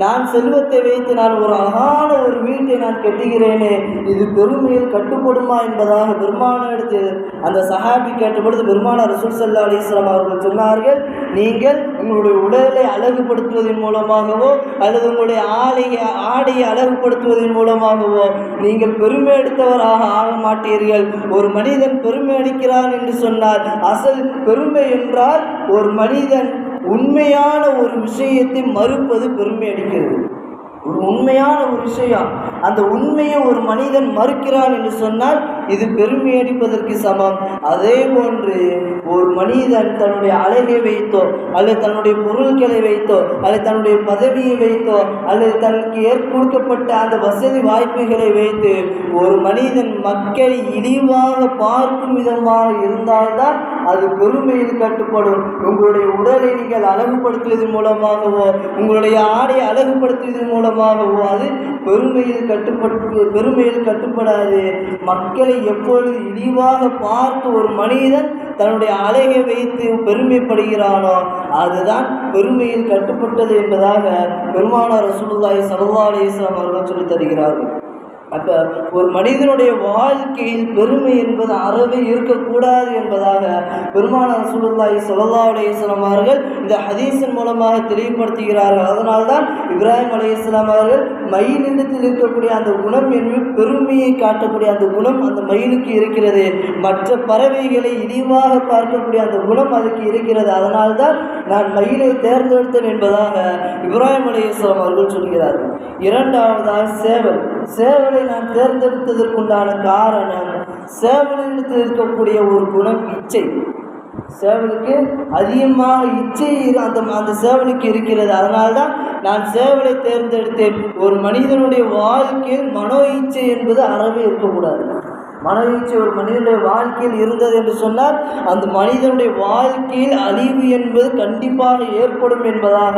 நான் செல்வத்தை வைத்து நான் ஒரு அழகான ஒரு வீட்டை நான் கட்டுகிறேனே, இது பெருமையில் கட்டுப்படுமா என்பதாக பெருமானாரிடத்து அந்த சஹாபி கேட்ட பொழுது பெருமானார் ரசூல் ஸல்லல்லாஹு அலைஹி வஸல்லம் அவர்கள் சொன்னார்கள், நீங்கள் உங்களுடைய உடலை அழகுபடுத்துவதன் மூலமாகவோ அல்லது உங்களுடைய ஆடையை அழகுபடுத்துவதன் மூலமாகவோ நீங்கள் பெருமை எடுத்தவராக ஆக மாட்டீர்கள். ஒரு மனிதன் பெருமை அடிக்கிறான் என்று சொன்னால் அசல் பெருமை என்றால் ஒரு மனிதன் உண்மையான ஒரு விஷயத்தை மறுப்பது பெருமை அடிக்கிறது. ஒரு உண்மையான ஒரு விஷயம், அந்த உண்மையை ஒரு மனிதன் மறுக்கிறான் என்று சொன்னால் இது பெருமை அடிப்பதற்கு சமம். அதே போன்று ஒரு மனிதன் தன்னுடைய அழகை வைத்தோ அல்லது தன்னுடைய பொருட்களை வைத்தோ அல்லது தன்னுடைய பதவியை வைத்தோ அல்லது தனக்கு கொடுக்கப்பட்ட அந்த வசதி வாய்ப்புகளை வைத்து ஒரு மனிதன் மக்களை இழிவாக பார்க்கும் விதமாக இருந்தால்தான் அது பெருமையில் கட்டுப்படும். உங்களுடைய உடலை நீங்கள் அழகுபடுத்துவதன் மூலமாகவோ உங்களுடைய ஆடையை அழகுபடுத்துவதன் மூலமாகவோ அது பெருமையில் கட்டுப்படாது. மக்களை எப்பொழுது இழிவாக பார்த்து ஒரு மனிதன் தன்னுடைய அழகை வைத்து பெருமைப்படுகிறானோ அதுதான் பெருமையில் கட்டுப்பட்டது என்பதாக பெருமானார் ரசூலுல்லாஹி ஸல்லல்லாஹு அலைஹி வஸல்லம் அவர்கள் சொல்லித் தருகிறார்கள். அப்போ ஒரு மனிதனுடைய வாழ்க்கையில் பெருமை என்பது அறவே இருக்கக்கூடாது என்பதாக பெருமானார் ரசூலுல்லாஹி ஸல்லல்லாஹு அலைஹி வஸல்லம் அவர்கள் இந்த ஹதீஸின் மூலமாக தெளிவுபடுத்துகிறார்கள். அதனால்தான் இப்ராஹிம் அலைஹிஸ்ஸலாம் அவர்கள் மயிலிடத்தில் இருக்கக்கூடிய அந்த குணம் என்பது பெருமையை காட்டக்கூடிய அந்த குணம் அந்த மயிலுக்கு இருக்கிறது. மற்ற பறவைகளை இழிவாக பார்க்கக்கூடிய அந்த குணம் அதுக்கு இருக்கிறது. அதனால்தான் நான் மயிலை தேர்ந்தெடுத்தேன் என்பதாக இப்ராஹிம் அலைஹிஸ்ஸலாம் அவர்கள் சொல்கிறார்கள். இரண்டாவதாக சேவலை நான் தேர்ந்தெடுத்ததற்குண்டான காரணம் சேவலிடத்தில் இருக்கக்கூடிய ஒரு குணம் இச்சை. சேவலுக்கு அதிகமாக இச்சை அந்த சேவலுக்கு இருக்கிறது. அதனால்தான் நான் சேவலை தேர்ந்தெடுத்தேன். ஒரு மனிதனுடைய வாழ்க்கையில் மனோ இச்சை என்பது அறவே இருக்கக்கூடாது. மன இச்சை ஒரு மனிதனுடைய வாழ்க்கையில் இருந்தது என்று சொன்னால் அந்த மனிதனுடைய வாழ்க்கையில் அழிவு என்பது கண்டிப்பாக ஏற்படும் என்பதாக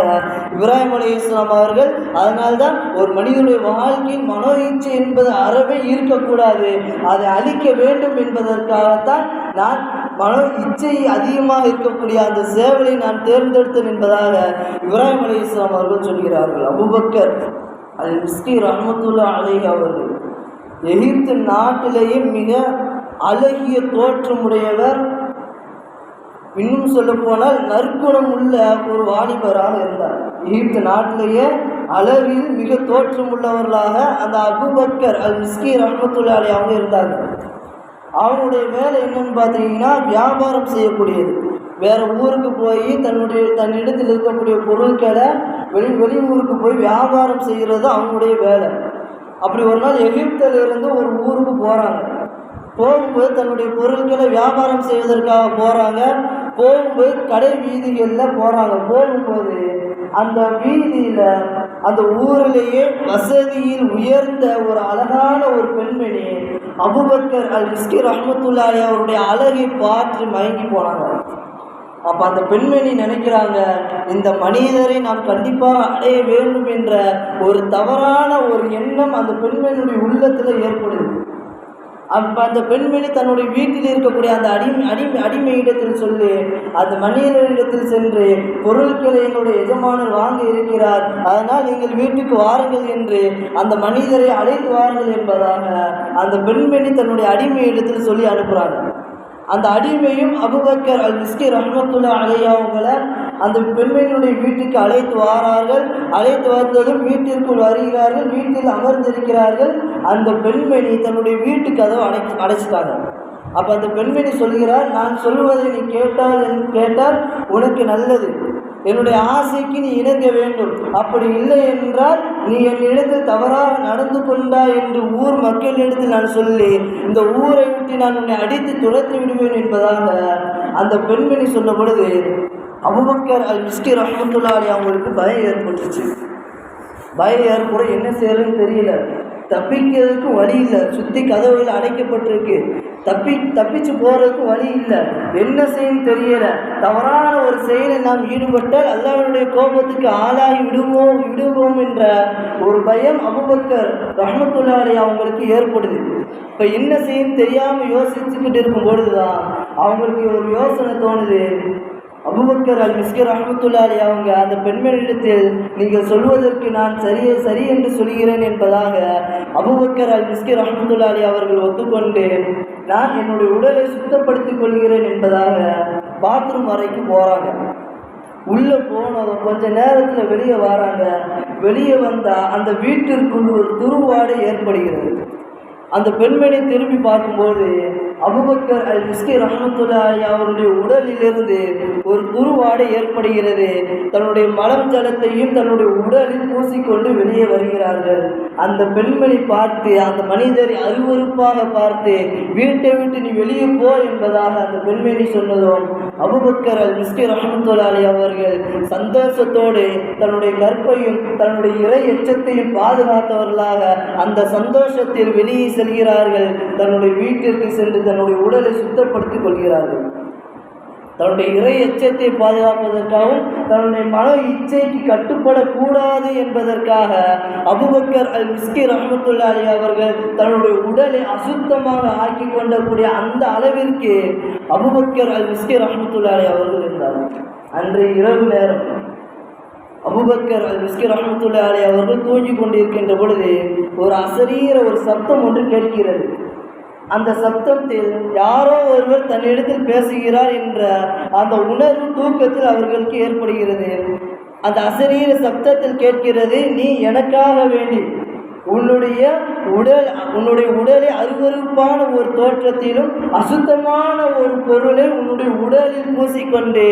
இப்ராஹிம் அலைஹிஸ்ஸலாம் அவர்கள், அதனால்தான் ஒரு மனிதனுடைய வாழ்க்கையில் மனோ இச்சை என்பது அறவே இருக்கக்கூடாது, அதை அழிக்க வேண்டும் என்பதற்காகத்தான் நான் மனோ இச்சை அதிகமாக இருக்கக்கூடிய அந்த சேவலை நான் தேர்ந்தெடுத்தேன் என்பதாக இப்ராஹிம் அலைஹிஸ்ஸலாம் அவர்கள் சொல்கிறார்கள். அபூபக்கர் அல் மிஸ்கி ரஹ்மத்துல்லாஹி அலைஹி அவர்கள் எகிப்து நாட்டிலேயே மிக அழகிய தோற்றமுடையவர், இன்னும் சொல்ல போனால் நற்குணம் உள்ள ஒரு வாலிபராக இருந்தார். எகிப்து நாட்டிலேயே அழகில் மிக தோற்றம் உள்ளவர்களாக அந்த அபூபக்கர் அல் மிஸ்கி ரஹ்மத்துல்லாஹி அலைஹி அவங்க இருந்தார்கள். அவங்களுடைய வேலை என்னன்னு பார்த்தீங்கன்னா வியாபாரம் செய்யக்கூடியது. வேறு ஊருக்கு போய் தன்னிடத்தில் இருக்கக்கூடிய பொருட்களை வெளியூருக்கு போய் வியாபாரம் செய்கிறது அவங்களுடைய வேலை. அப்படி ஒரு நாள் எகிப்திலிருந்து ஒரு ஊருக்கு போகிறாங்க. போகும்போது தன்னுடைய பொருட்களை வியாபாரம் செய்வதற்காக போகிறாங்க. போகும்போது கடை வீதிகளில் போகிறாங்க. போகும்போது அந்த வீதியில் அந்த ஊரிலேயே வசதியில் உயர்ந்த ஒரு அழகான ஒரு பெண்மணி அபூபக்கர் அல் மிஸ்கி ரஹ்மத்துல்லாஹி அவருடைய அழகை பார்த்து மயங்கி போனாங்க. அப்போ அந்த பெண்மணி நினைக்கிறாங்க, இந்த மனிதரை நாம் கண்டிப்பாக அடைய வேண்டும் என்ற ஒரு தவறான ஒரு எண்ணம் அந்த பெண்மணியுடைய உள்ளத்தில் ஏற்படுது. அப்போ அந்த பெண்மணி தன்னுடைய வீட்டில் இருக்கக்கூடிய அந்த அடிமையிடத்தில் சொல்லி அந்த மனிதனிடத்தில் சென்று பொருட்களை எங்களுடைய எஜமானர் வாங்க இருக்கிறார், அதனால் நீங்கள் வீட்டுக்கு வாருங்கள் என்று அந்த மனிதரை அழைத்து வாருங்கள் என்பதாக அந்த பெண்மணி தன்னுடைய அடிமையிடத்தில் சொல்லி அனுப்புகிறாங்க. அந்த அடிமையும் அபூபக்கர் அல் மிஸ்கி ரஹ்மத்துல்லாஹி அலைஹி அவங்களை அந்த பெண்மணியுடைய வீட்டுக்கு அழைத்து வாரார்கள். அழைத்து வந்ததும் வீட்டிற்குள் வருகிறார்கள். வீட்டில் அமர்ந்திருக்கிறார்கள். அந்த பெண்மணி தன்னுடைய வீட்டு கதவை அடைச்சிட்டாங்க. அப்போ அந்த பெண்மணி சொல்கிறார், நான் சொல்வதை நீ கேட்டால் உனக்கு நல்லது, என்னுடைய ஆசைக்கு நீ இணங்க வேண்டும், அப்படி இல்லை என்றால் நீ என்னிடத்தில் தவறாக நடந்து கொண்டாய் என்று ஊர் மக்களிடத்தில் நான் சொல்லி இந்த ஊரை விட்டு நான் உன்னை அடித்து துரத்து விடுவேன் என்பதாக அந்த பெண்மணி சொன்ன பொழுது அபூபக்கர் அல்-மிஸ்கி ரஹ்மத்துல்லாஹி அலைஹி அவங்களுக்கு பயம் ஏற்பட்டுச்சு. பயம் ஏற்பட என்ன செய்யறதுன்னு தெரியல, தப்பிக்கிறதுக்கு வழி இல்லை, சுற்றி கதவுகள் அடைக்கப்பட்டிருக்கு, தப்பிச்சு போகிறதுக்கு வழி இல்லை, என்ன செய்யணும் தெரியல. தவறான ஒரு செயலை நாம் ஈடுபட்டால் அல்லாஹ்வுடைய கோபத்துக்கு ஆளாகி விடுவோம் என்ற ஒரு பயம் அபூபக்கர் ரஹ்மத்துல்லாஹி அலைஹி அவங்களுக்கு ஏற்படுது. இப்போ என்ன செய்யணும் தெரியாமல் யோசிச்சுக்கிட்டு இருக்கும் பொழுதுதான் அவங்களுக்கு ஒரு யோசனை தோணுது. அபூபக்கர் அல்-மிஸ்கி ரஹ்மத்துல்லாஹி அலைஹி அவங்க அந்த பெண்மணியிடத்தில் நீங்கள் சொல்வதற்கு நான் சரி என்று சொல்கிறேன் என்பதாக அபூபக்கர் அல்-மிஸ்கி ரஹ்மத்துல்லாஹி அலைஹி அவர்கள் ஒத்துக்கொண்டு நான் என்னுடைய உடலை சுத்தப்படுத்திக் கொள்கிறேன் என்பதாக பாத்ரூம் வரைக்கு போகிறாங்க. உள்ளே போனதும் கொஞ்ச நேரத்தில் வெளியே வராங்க. வெளியே வந்தால் அந்த வீட்டிற்குள் ஒரு துருவாடை ஏற்படுகிறது. அந்த பெண்மணி திரும்பி பார்க்கும்போது அபூபக்கர் அல்-மிஸ்கி ரஹ்மத்துல்லாஹி அலைஹி அவருடைய உடலிலிருந்து ஒரு துருவாடை ஏற்படுகிறது. தன்னுடைய மலம் ஜலத்தையும் தன்னுடைய உடலில் பூசிக்கொண்டு வெளியே வருகிறார்கள். அந்த பெண்மணி பார்த்து அந்த மனிதரை அருவருப்பாக பார்த்து வீட்டை விட்டு நீ வெளியே போ என்பதாக அந்த பெண்மணி சொன்னதும் அபூபக்கர் அல்-மிஸ்கி ரஹ்மத்துல்லாஹி அலைஹி அவர்கள் சந்தோஷத்தோடு தன்னுடைய கற்பையும் தன்னுடைய இறை எச்சத்தையும் பாதுகாத்தவர்களாக அந்த சந்தோஷத்தில் வெளியே செல்கிறார்கள். தன்னுடைய வீட்டிற்கு சென்று தன்னுடைய உடலை சுத்தப்படுத்திக் கொள்கிறார்கள். தன்னுடைய இறை எச்சத்தை பாதுகாப்பதற்காகவும் தன்னுடைய மன இச்சைக்கு கட்டுப்படக்கூடாது என்பதற்காக அபூபக்கர் அல்-மிஸ்கி ரஹ்மத்துல்லாஹி அலைஹி அவர்கள் தன்னுடைய உடலை அசுத்தமாக ஆக்கி கொண்டக்கூடிய அந்த அளவிற்கு அபூபக்கர் அல்-மிஸ்கி ரஹ்மத்துல்லாஹி அலைஹி அவர்கள் இருந்தார்கள். அன்றைய இரவு நேரம் அபூபக்கர் அல்-மிஸ்கி ரஹ்மத்துல்லாஹி அலைஹி அவர்கள் தூங்கிக் கொண்டிருக்கின்ற பொழுது ஒரு அசரீர ஒரு சப்தம் ஒன்று கேட்கிறது. அந்த சப்தத்தில் யாரோ ஒருவர் தன்னிடத்தில் பேசுகிறார் என்ற அந்த உணர்வு தூக்கத்தில் அவர்களுக்கு ஏற்படுகிறது. அந்த அசரீர சப்தத்தில் கேட்கிறது, நீ எனக்காக வேண்டி உன்னுடைய உடலை அருவருப்பான ஒரு தோற்றத்திலும் அசுத்தமான ஒரு பொருளை உன்னுடைய உடலில் பூசிக்கொண்டு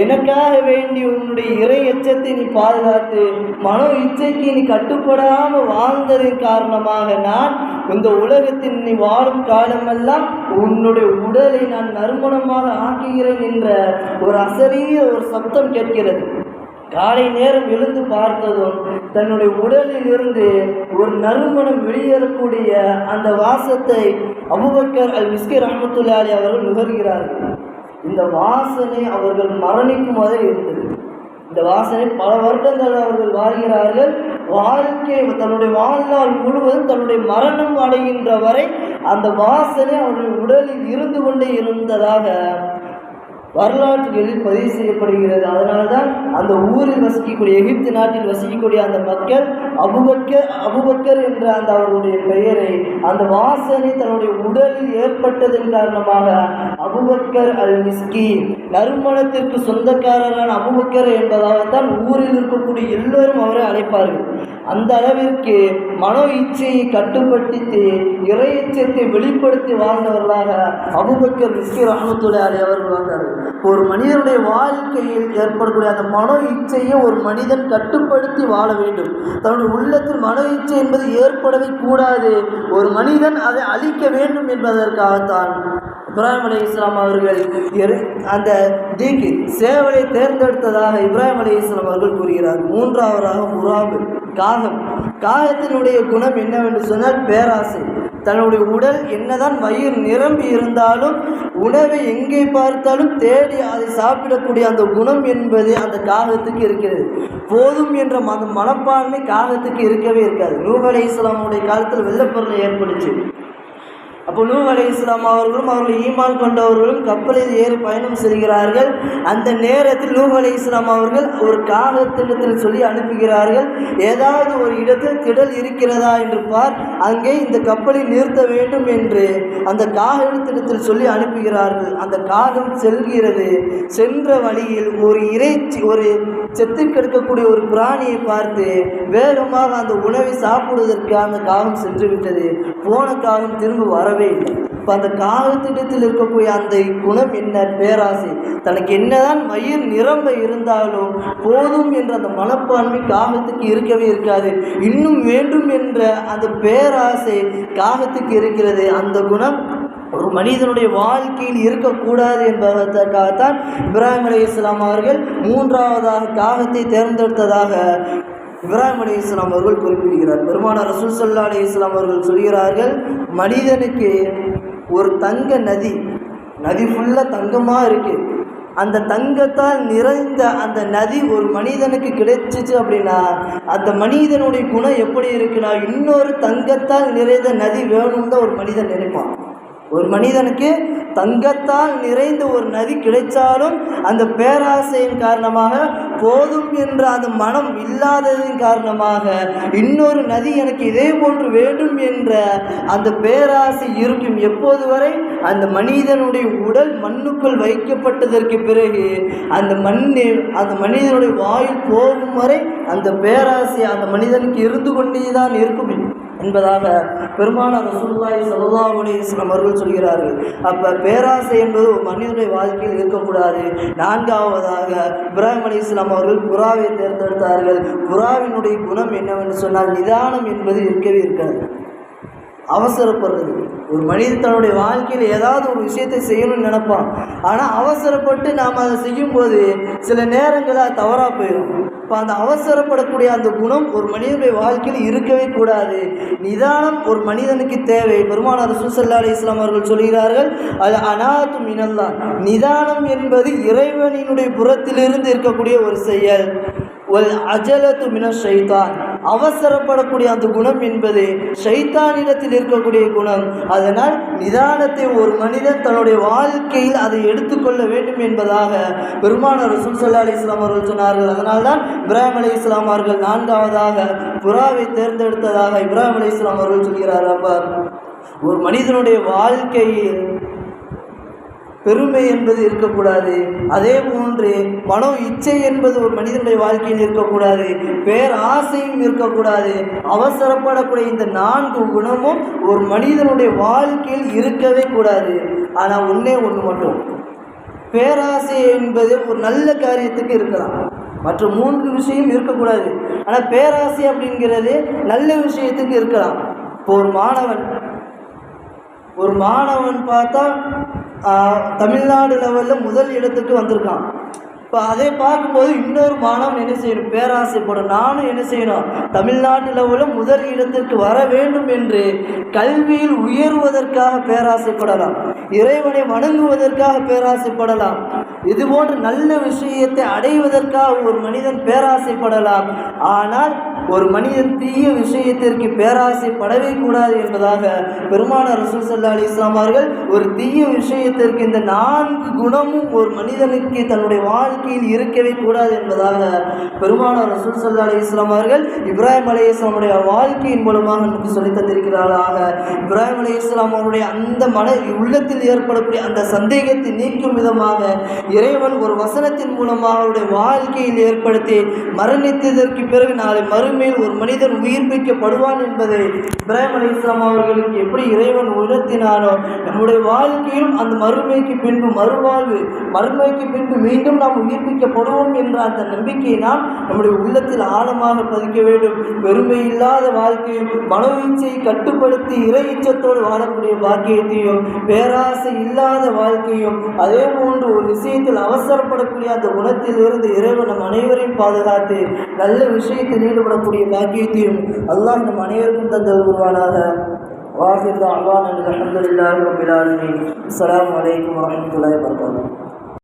எனக்காக வேண்டி உன்னுடைய இறை எச்சத்தை நீ பாதுகாத்து மனோ இச்சைக்கு நீ கட்டுப்படாமல் வாழ்ந்ததின் காரணமாக நான் இந்த உலகத்தில் நீ வாழும் காலமெல்லாம் உன்னுடைய உடலை நான் நறுமணமாக ஆக்குகிறேன் என்ற ஒரு அசரிய ஒரு சப்தம் கேட்கிறது. காலை நேரம் எழுந்து பார்த்ததும் தன்னுடைய உடலில் இருந்து ஒரு நறுமணம் வெளியேறக்கூடிய அந்த வாசத்தை அபூபக்கர் அல்-மிஸ்கி ரஹ்மத்துல்லாஹி அலைஹி அவர்கள் நுகர்கிறார்கள். இந்த வாசனை அவர்கள் மரணிக்கும் வரை இருந்தது. இந்த வாசனை பல வருடங்கள் அவர்கள் வாழ்கிறார்கள். தன்னுடைய வாழ்நாள் முழுவதும் தன்னுடைய மரணம் அடைகின்ற வரை அந்த வாசனை அவருடைய உடலில் இருந்து கொண்டே இருந்ததாக வரலாற்றுகளில் பதிவு செய்யப்படுகிறது. அதனால்தான் அந்த ஊரில் வசிக்கக்கூடிய எகிப்து நாட்டில் வசிக்கக்கூடிய அந்த மக்கள் அபூபக்கர் என்ற அந்த அவருடைய பெயரை அந்த வாசனை தன்னுடைய உடலில் ஏற்பட்டதன் காரணமாக அபூபக்கர் அல்-மிஸ்கி நறுமணத்திற்கு சொந்தக்காரரான அபூபக்கர் என்பதாகத்தான் ஊரில் இருக்கக்கூடிய எல்லோரும் அவரை அழைப்பார்கள். அந்த அளவிற்கு மனோ இச்சையை கட்டுப்படுத்தி இறை எச்சத்தை வெளிப்படுத்தி வாழ்ந்தவர்களாக அபூபக்கர் மிஸ்கி ரஹ்மத்துல்லாஹி அலைஹி அவர்கள் வந்தார்கள். ஒரு மனிதனுடைய வாழ்க்கையில் ஏற்படக்கூடிய அந்த மனோ இச்சையை ஒரு மனிதன் கட்டுப்படுத்தி வாழ வேண்டும். தன்னுடைய உள்ளத்தில் மனோ இச்சை என்பது ஏற்படவே கூடாது. ஒரு மனிதன் அதை அழிக்க வேண்டும் என்பதற்காகத்தான் இப்ராஹிம் அலைஹிஸ்ஸலாம் அவர்கள் அந்த சேவலை தேர்ந்தெடுத்ததாக இப்ராஹிம் அலைஹிஸ்ஸலாம் அவர்கள் கூறுகிறார். மூன்றாவதாக முராபு, காகத்தினுடைய குணம் என்னவென்று சொன்னால் பேராசை. தன்னுடைய உடல் என்னதான் வயிறு நிரம்பி இருந்தாலும் உணவை எங்கே பார்த்தாலும் தேடி அதை சாப்பிடக்கூடிய அந்த குணம் என்பது அந்த காகத்துக்கு இருக்கிறது. போதும் என்ற அந்த மனப்பான்மை காகத்துக்கு இருக்கவே இருக்காது. நூஹ் அலைஹிஸ்ஸலாமுடைய காலத்தில் வெள்ளப்பொருள் ஏற்படுச்சு. அப்போ நூஹ் அலைஹிஸ்ஸலாம் அவர்களும் அவர்கள் ஈமான் கொண்டவர்களும் கப்பலில் ஏறி பயணம் செய்கிறார்கள். அந்த நேரத்தில் நூஹ் அலைஹிஸ்ஸலாம் அவர்கள் ஒரு காகத்திடத்தில் சொல்லி அனுப்புகிறார்கள், ஏதாவது ஒரு இடத்தில் திடல் இருக்கிறதா என்று பார், அங்கே இந்த கப்பலை நிறுத்த வேண்டும் என்று அந்த காகத்திடத்தில் சொல்லி அனுப்புகிறார்கள். அந்த காகம் செல்கிறது. சென்ற வழியில் ஒரு செத்து கிடக்கக்கூடிய ஒரு பிராணியை பார்த்து வேகமாக அந்த உணவை சாப்பிடுவதற்கு அந்த காகம் சென்று விட்டது. போன காகம் திரும்ப வரவே இல்லை. இப்போ அந்த காகத்திடத்தில் இருக்கக்கூடிய அந்த குணம் என்ன? பேராசை. தனக்கு என்னதான் வயிறு நிரம்ப இருந்தாலும் போதும் என்ற அந்த மனப்பான்மை காகத்துக்கு இருக்கவே இருக்காது. இன்னும் வேண்டும் என்ற அந்த பேராசை காகத்துக்கு இருக்கிறது. அந்த குணம் ஒரு மனிதனுடைய வாழ்க்கையில் இருக்கக்கூடாது என்பதற்காகத்தான் இப்ராஹிம் அலைஹிஸ்ஸலாம் அவர்கள் மூன்றாவதாக காகத்தை தேர்ந்தெடுத்ததாக இப்ராஹிம் அலைஹிஸ்ஸலாம் அவர்கள் குறிப்பிடுகிறார். பெருமானார் ரசூல் ஸல்லல்லாஹு அலைஹி வஸல்லம் அவர்கள் சொல்கிறார்கள், மனிதனுக்கு ஒரு தங்க நதி ஃபுல்லாக தங்கமாக இருக்குது. அந்த தங்கத்தால் நிறைந்த அந்த நதி ஒரு மனிதனுக்கு கிடைச்சிச்சு அப்படின்னா அந்த மனிதனுடைய குணம் எப்படி இருக்குன்னா, இன்னொரு தங்கத்தால் நிறைந்த நதி வேணும்னு தான் ஒரு மனிதன் நினைப்பான். ஒரு மனிதனுக்கு தங்கத்தால் நிறைந்த ஒரு நதி கிடைச்சாலும் அந்த பேராசையின் காரணமாக, போதும் என்ற அந்த மனம் இல்லாததின் காரணமாக, இன்னொரு நதி எனக்கு இதே போன்று வேண்டும் என்ற அந்த பேராசை இருக்கும். எப்போது வரை? அந்த மனிதனுடைய உடல் மண்ணுக்குள் வைக்கப்பட்டதற்கு பிறகு அந்த மனிதனுடைய வாயில் போகும் வரை அந்த பேராசை அந்த மனிதனுக்கு இருந்து கொண்டே தான் இருக்கும் என்பதாக பெருமானார் ரசூலுல்லாஹி ஸல்லல்லாஹு அலைஹி வஸல்லம் அவர்கள் சொல்கிறார்கள். அப்போ பேராசை என்பது ஒரு மனிதனுடைய வாழ்க்கையில் இருக்கக்கூடாது. நான்காவதாக இப்ராஹிம் அலைஹிஸ்ஸலாம் அவர்கள் புறாவை தேர்ந்தெடுத்தார்கள். புறாவினுடைய குணம் என்னவென்று சொன்னால், நிதானம் என்பது இருக்கவே இருக்காது. அவசரப்படுறது. ஒரு மனிதன் தன்னுடைய வாழ்க்கையில் ஏதாவது ஒரு விஷயத்தை செய்யணும்னு நினைப்பான். ஆனால் அவசரப்பட்டு நாம் அதை செய்யும்போது சில நேரங்களில் அது தவறாக போயிடும். இப்போ அந்த அவசரப்படக்கூடிய அந்த குணம் ஒரு மனிதனுடைய வாழ்க்கையில் இருக்கவே கூடாது. நிதானம் ஒரு மனிதனுக்கு தேவை. பெருமானார் ரசூல் ஸல்லல்லாஹு அலைஹி வஸல்லம் அவர்கள் சொல்கிறார்கள், அது அனாத்து மினல்லாஹ். நிதானம் என்பது இறைவனினுடைய புறத்திலிருந்து இருக்கக்கூடிய ஒரு செயல். அஜலத்து மின ஷைத்தான். அவசரப்படக்கூடிய அந்த குணம் என்பது ஷைத்தானிடத்தில் இருக்கக்கூடிய குணம். அதனால் நிதானத்தை ஒரு மனிதன் தன்னுடைய வாழ்க்கையில் அதை எடுத்துக்கொள்ள வேண்டும் என்பதாக பெருமானார் ரசூல் ஸல்லல்லாஹு அலைஹி வஸல்லம் அவர்கள் சொன்னார்கள். அதனால்தான் இப்ராஹிம் அலைஹிஸ்ஸலாம் அவர்கள் நான்காவதாக புறாவை தேர்ந்தெடுத்ததாக இப்ராஹிம் அலைஹிஸ்ஸலாம் அவர்கள் சொல்கிறார்கள். அப்போ ஒரு மனிதனுடைய வாழ்க்கையில் பெருமை என்பது இருக்கக்கூடாது. அதே போன்று மனோ இச்சை என்பது ஒரு மனிதனுடைய வாழ்க்கையில் இருக்கக்கூடாது. பேராசையும் இருக்கக்கூடாது. அவசரப்படக்கூடிய இந்த 4 குணமும் ஒரு மனிதனுடைய வாழ்க்கையில் இருக்கவே கூடாது. ஆனால் ஒன்று மட்டும், பேராசை என்பது ஒரு நல்ல காரியத்துக்கு இருக்கலாம், மற்ற 3 விஷயம் இருக்கக்கூடாது. ஆனால் பேராசை அப்படிங்கிறது நல்ல விஷயத்துக்கு இருக்கலாம். இப்போ ஒரு மாணவன் பார்த்தா தமிழ்நாடு லெவலில் முதல் இடத்துக்கு வந்திருக்கான். இப்போ அதை பார்க்கும்போது இன்னொரு மாணவன் என்ன செய்யணும்? பேராசைப்படும். நானும் என்ன செய்யணும்? தமிழ்நாட்டு லெவலில் முதல் இடத்திற்கு வர வேண்டும் என்று கல்வியில் உயர்வதற்காக பேராசைப்படலாம், இறைவனை வணங்குவதற்காக பேராசைப்படலாம், இது போன்ற நல்ல விஷயத்தை அடைவதற்காக ஒரு மனிதன் பேராசைப்படலாம். ஆனால் ஒரு மனிதன் தீய விஷயத்திற்கு பேராசைப்படவே கூடாது என்பதாக பெருமானார் ரசூல் ஸல்லல்லாஹு அலைஹி வஸல்லம் அவர்கள் ஒரு தீய விஷயத்திற்கு இந்த 4 குணமும் ஒரு மனிதனுக்கு தன்னுடைய வாழ்க்கையில் இருக்கவே கூடாது என்பதாக பெருமானார் ரசூல் ஸல்லல்லாஹு அலைஹி வஸல்லம் அவர்கள் இப்ராஹிம் அலைஹிஸ்ஸலாமுடைய வாழ்க்கையின் மூலமாக நமக்கு சொல்லித் தந்திருக்கிறார்களாக. இப்ராஹிம் அலைஹிஸ்ஸலாம் அவருடைய அந்த உள்ளத்தில் ஏற்படக்கூடிய அந்த சந்தேகத்தை நீக்கும் விதமாக இறைவன் ஒரு வசனத்தின் மூலமாக அவருடைய வாழ்க்கையில் ஏற்படுத்தி மரணித்ததற்கு பிறகு நாளை மறுமையில் ஒரு மனிதன் உயிர்ப்பிக்கப்படுவான் என்பதை இப்ராஹிம் அலைஹிஸ்ஸலாம் அவர்களுக்கு எப்படி இறைவன் உணர்த்தினானோ, நம்முடைய வாழ்க்கையிலும் அந்த மறுமைக்கு பின்பு மறுவாழ்வு, மறுமைக்கு பின்பு மீண்டும் நாம் உயிர்ப்பிக்கப்படுவோம் என்ற அந்த நம்பிக்கையை நாம் நம்முடைய உள்ளத்தில் ஆழமாக பதிக்க வேண்டும். பெருமை இல்லாத வாழ்க்கையும் மனோவீச்சையை கட்டுப்படுத்தி இறை இச்சத்தோடு வாழக்கூடிய பாக்கியத்தையும், பேராசை இல்லாத வாழ்க்கையும், அதே போன்று ஒரு விஷயத்தில் அவசரப்படக்கூடிய அந்த குணத்தில் இருந்து இறைவன் நம் அனைவரையும் பாதுகாத்து நல்ல விஷயத்தில் ஈடுபடக்கூடிய பாக்கியத்தையும் அல்லாஹ் நம் அனைவருக்கும் தந்தல் உருவானாக. வாஹிர் தஅவானா அல்ஹம்துலில்லாஹி ரப்பில் ஆலமீன். அஸ்ஸலாமு அலைக்கும் வரஹ்மத்துல்லாஹி வபரகாத்துஹு.